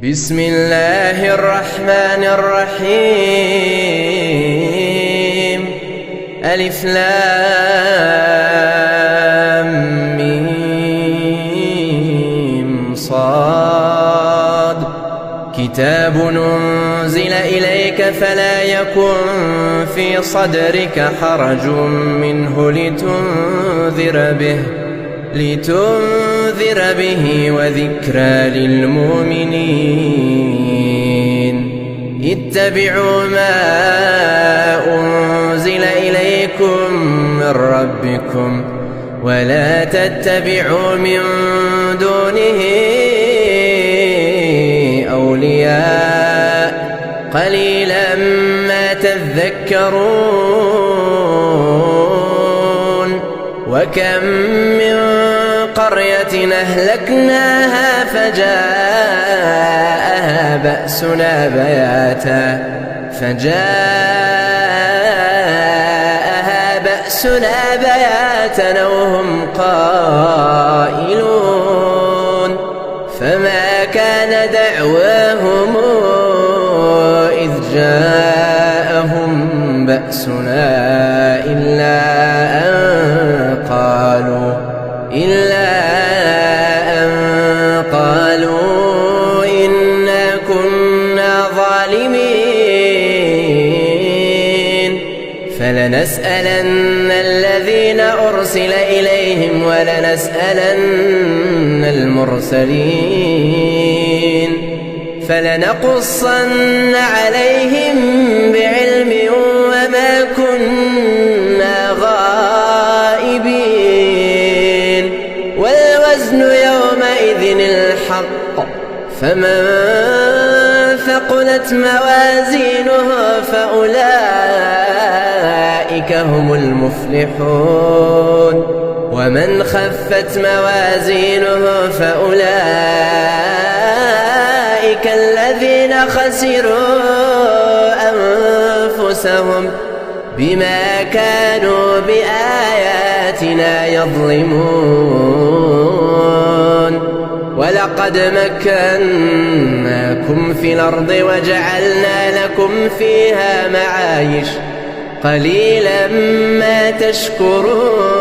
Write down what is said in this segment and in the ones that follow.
بسم الله الرحمن الرحيم. ألف لام ميم صاد. كتاب أنزل إليك فلا يكن في صدرك حرج منه لتنذر به وذكرى للمؤمنين. اتبعوا ما أنزل إليكم من ربكم ولا تتبعوا من دونه أولياء قليلا ما تذكرون. وكم من قرية أهلكناها فجاءها بأسنا بياتا وهم قائلون. فما كان دعواهم إذ جاءهم بأسنا إلا أن قالوا إنا كنا ظالمين. فلنسألن الذين أرسل إليهم ولنسألن المرسلين. فلنقصن عليهم بعلم وما كنا غائبين. والوزن يومئذ الحق فمن ثقلت موازينه فأولئك هم المفلحون. ومن خفت موازينه فأولئك الذين خسروا أنفسهم بما كانوا بآياتنا يظلمون. ولقد مكناكم في الأرض وجعلنا لكم فيها معايش قليلا ما تشكرون.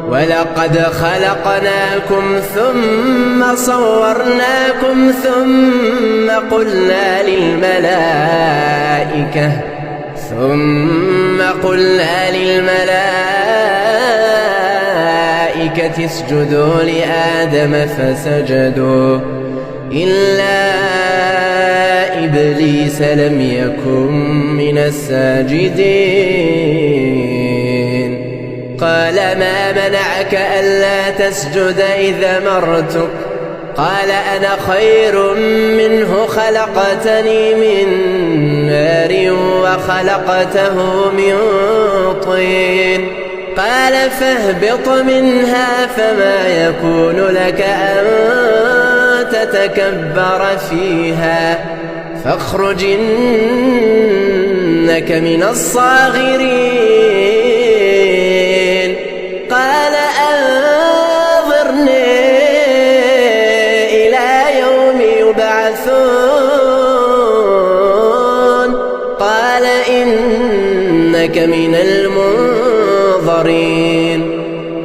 ولقد خلقناكم ثم صورناكم ثم قلنا للملائكة اسجدوا لآدم فسجدوا إلا إبليس لم يكن من الساجدين. قال ما منعك ألا تسجد إذا أمرتك؟ قال أنا خير منه خلقتني من نار وخلقته من طين. قال فاهبط منها فما يكون لك أن تتكبر فيها فاخرج إنك من الصاغرين. قال أنظرني إلى يوم يبعثون. قال إنك من المنظرين.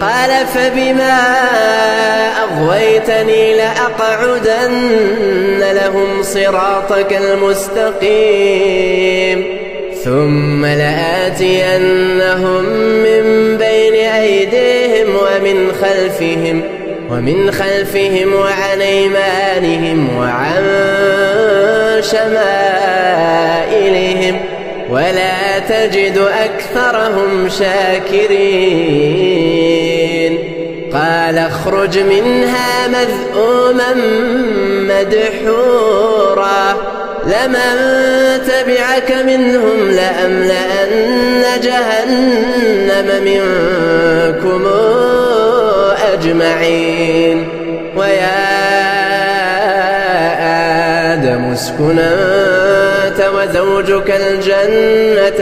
قال فبما أغويتني لأقعدن لهم صراطك المستقيم ثم لآتينهم من بين أيديهم ومن خلفهم وعن أيمانهم وعن شمائلهم ولا تجد أكثرهم شاكرين. قال اخرج منها مذءوما مدحورا لمن تبعك منهم لأملأن جهنم منكم أجمعين. ويا آدم اسكن أنت وزوجك الجنة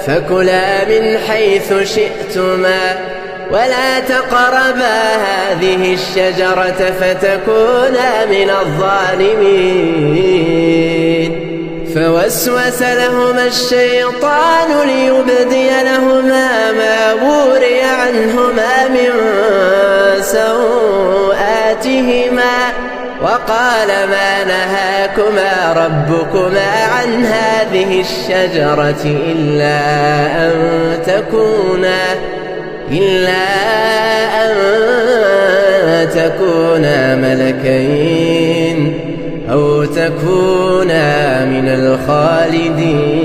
فكلا من حيث شئتما ولا تقربا هذه الشجرة فتكونا من الظالمين. فوسوس لهما الشيطان ليبدي لهما ما وري عنهما من سوآتهما وقال ما نهاكما ربكما عن هذه الشجرة إلا أن تكونا ملكين أو تكونا من الخالدين.